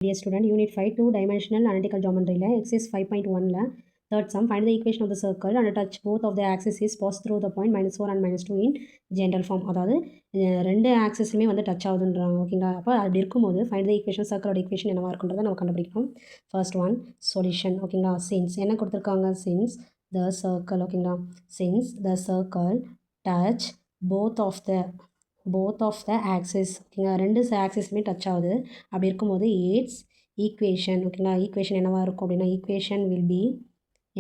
Dear student, Unit 5, Two-Dimensional Analytical Geometry, exercise 5.1, third sum, find the equation of the circle and touch both of the axes is pass through the point -4 and -2 in general form. அதாவது ரெண்டு ஆக்சிஸுமே வந்து touch ஆகுதுன்றாங்க. ஓகேங்களா? அப்போ அப்படி இருக்கும்போது find the equation, சர்க்கிளோட equation என்னவா இருக்குன்றதை நம்ம கண்டுபிடிக்கணும். First one solution. ஓகேங்களா? since என்ன கொடுத்துருக்காங்க? since the circle. ஓகேங்களா? since the circle touch both of the axis. ஓகேங்களா? ரெண்டு ஆக்சிஸுமே டச் ஆகுது. அப்படி இருக்கும்போது இட்ஸ் ஈக்குவேஷன். ஓகேங்களா? ஈக்குவேஷன் என்னவாக இருக்கும் அப்படின்னா ஈக்குவேஷன் வில் பி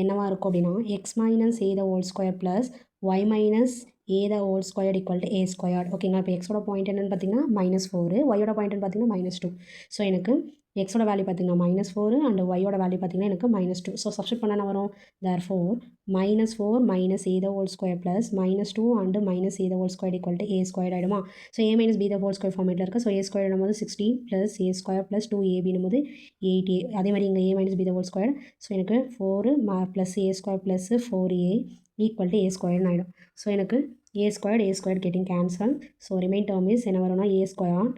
என்னவாக இருக்கும் அப்படின்னா X minus A the whole square plus Y minus A the whole square equal to A square. ஓகேங்களா? இப்போ எக்ஸோட பாயிண்ட் என்னென்னு பார்த்தீங்கன்னா -4, ஒய்யோட பாயிண்ட்னு பார்த்தீங்கன்னா -2. ஸோ எனக்கு எக்ஸோட வேல்யூ பார்த்தீங்கன்னா -4 அண்ட் ஒய்யோட வேல்யூ பார்த்தீங்கன்னா எனக்கு -2. ஸோ சப்ஸ்டிட் பண்ண என்ன வரும்? therefore -4 minus a the whole square plus -2 and minus a the whole square equal to a squared ஆகிடுமா? So a minus b the whole square ஃபார்மேட்டில் இருக்குது. ஸோ a squared என்னும்போது 16 plus a square plus 2ab என்னும்போது 8a. அதே மாதிரி இங்கே a minus b the whole square. So எனக்கு 4 plus a square plus 4a equal to a squared ஆகிடும். So எனக்கு a squared getting cancel. So remain term is என்ன வரும்னா a squared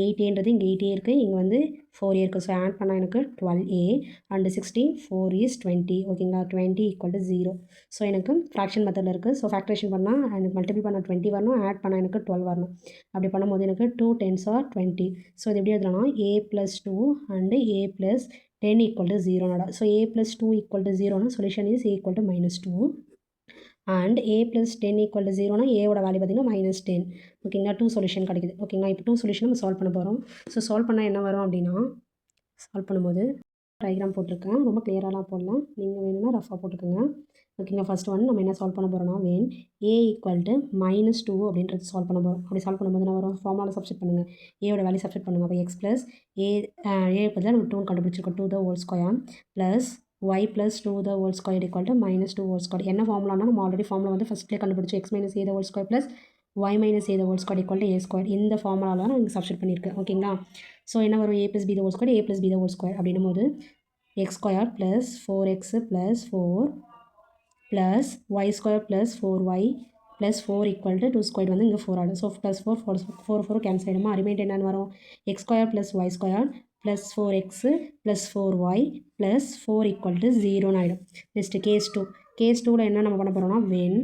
8aன்றது இங்கே 8a இருக்குது, இங்கே வந்து 4a இருக்குது. ஸோ ஆட் பண்ணால் எனக்கு 12a அண்ட் 16 4 is 20. ஓகேங்களா? 20 ஈக்குவல் டு 0. ஸோ எனக்கு ஃப்ராக்ஷன் மெத்தடில் இருக்குது. ஸோ ஃபேக்டரேஷன் பண்ணால் எனக்கு மல்டிபிள் பண்ணால் 20 வரணும், ஆட் பண்ணால் எனக்கு 12 வரணும். அப்படி பண்ணும்போது எனக்கு 2 10s are 20. ஸோ இது எப்படி எழுதலாம்? a + 2 and a + 10 equal to 0. So a + 2 equal to 0னா solution is a equal to -2 and a + 10 equal to 0னா ஏவோட வேல்யூ பார்த்தீங்கன்னா -10. ஓகேங்களா? 2 சொல்யூஷன் கிடைக்குது. ஓகேங்களா? இப்போ 2 சொல்யூஷன் நம்ம சால்வ் பண்ண போகிறோம். ஸோ சால்வ் பண்ணால் என்ன வரும் அப்படின்னா சால்வ் பண்ணும்போது டயக்ராம் போட்டிருக்கேன், ரொம்ப கிளியராலாம் போடலாம், நீங்கள் வேணும்னா ரஃபாக போட்டுக்கோங்க. ஓகேங்களா? ஃபர்ஸ்ட் ஒன் நம்ம என்ன சால்வ் பண்ண போகிறோம்னா when a ஈக்குவல் டு -2 அப்படின்றது சால்வ் பண்ண போகிறோம். அப்படி சால்வ் பண்ணும்போது என்ன வரும்? ஃபார்முலா சப்ஸ்டிட் பண்ணுங்கள், ஏவோட வேல்யூ சப்ஸ்டிட் பண்ணுங்கள். அப்போ x ப்ளஸ் ஏ பதிலாக நம்ம 2 கண்டுபிடிச்சிருக்கோம், 2 the whole square plus y plus 2 the whole square equal to -2 whole square. என்ன ஃபார்முலானா நம்ம ஆல்ரெடி ஃபார்முலா வந்து ஃபஸ்ட்லேயே கண்டுபிடிச்சோம், x minus a the whole square plus y minus a the whole square equal to a square. இந்த ஃபார்முலாவில் நான் இங்கே substitute பண்ணியிருக்கேன். ஓகேங்களா? ஸோ என்ன வரும்? a plus b the whole square, a plus b the whole square அப்படின்னும் போது x square plus 4x plus 4 plus y square plus 4y plus 4 equal to 2 square வந்து இங்கே 4 ஆடும். ஸோ ப்ளஸ் 4 கேன்சல் ஆகிடுமா? ரிமைண்ட் என்னென்னு வரும்? x square plus y square plus 4x plus 4y plus 4 equal to 0 ஆகிடும். Next case 2. Case 2ல் என்ன நம்ம பண்ண போகிறோம்னா when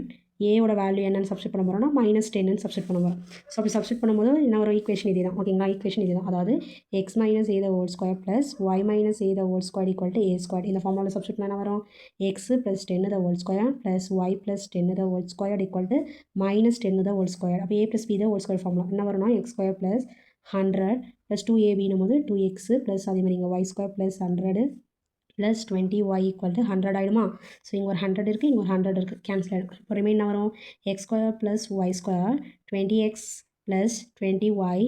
ஏவோட வேல்யூ என்னென்னு சப்ஸ்டிட் பண்ண போகிறோம்னா -10ன்னு சப்ஸ்டிட் பண்ண போகிறோம். ஸோ அப்படி சப்ஸ்டிட் பண்ணும்போது என்ன ஒரு ஈக்குவேஷன் இதே தான். ஓகேங்களா? ஈக்குவேஷன் இது தான். அதாவது x minus a the whole square plus y minus a the whole square equal to a square. இந்த ஃபார்முலாவில் சப்ஸ்டிட் பண்ண என்ன வரும்? x plus 10 the whole square plus y plus 10 the whole square equal to -10 the whole square. அப்போ a plus b the whole square formula என்ன வரும்னா x square plus 100 plus 2ab போது 2x plus அதே மாதிரி இங்கே y square plus 100 plus 20y equal to 100 ஆகிடுமா? So இங்கே ஒரு 100 இருக்குது, இங்கே ஒரு 100 இருக்குது, கேன்சல் ஆகிடும். இப்போ ரிமைன் வரும் X square plus Y square 20x plus 20y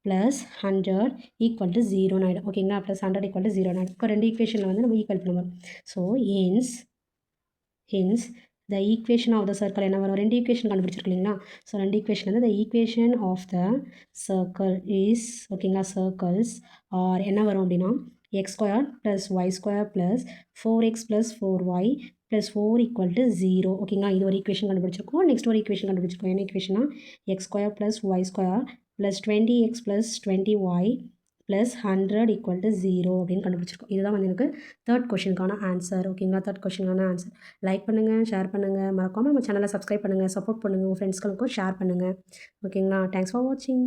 plus 100 equal to 0 ஆகிடும். ஓகேங்களா? ப்ளஸ் 100 ஈக்குவல் டு 0 ஆகிடும். இப்போ ரெண்டு ஈக்குவேஷனில் வந்து நம்ம ஈக்குவல் பண்ண வரும். So hence the equation of the circle என்ன வரும்? ரெண்டு ஈக்குவேஷன் கண்டுபிடிச்சிருக்கீங்களா? ஸோ ரெண்டு ஈக்குவேஷன் வந்து the equation of the circle is ஓகேங்களா circles or என்ன வரும் அப்படின்னா x square plus y square plus 4x plus 4y plus 4 equal to 0. ஓகேங்களா? இது ஒரு ஈக்குவேஷன் கண்டுபிடிச்சிருக்கோம். நெக்ஸ்ட் ஒரு ஈக்குவேஷன் கண்டுபிடிச்சிருக்கோம். என்ன ஈக்குவேஷனா x square plus y square plus 20x plus 20y plus 100 equal to 0 அப்படின்னு கண்டுபிடிச்சிருக்கோம். இதுதான் வந்து எனக்கு தேர்ட் கொஷனுக்கான ஆன்சர். ஓகேங்களா? தேர்ட் கொஷனுக்கான ஆன்சர். லைக் பண்ணுங்கள், ஷேர் பண்ணுங்கள், மறக்காமல் நம்ம சேனலை சப்ஸ்கிரைப் பண்ணுங்கள், சப்போர்ட் பண்ணுங்கள், உங்கள் ஃப்ரெண்ட்ஸ்களுக்கும் ஷேர் பண்ணுங்கள். ஓகேங்களா? தேங்க்ஸ் ஃபார் வாட்சிங்.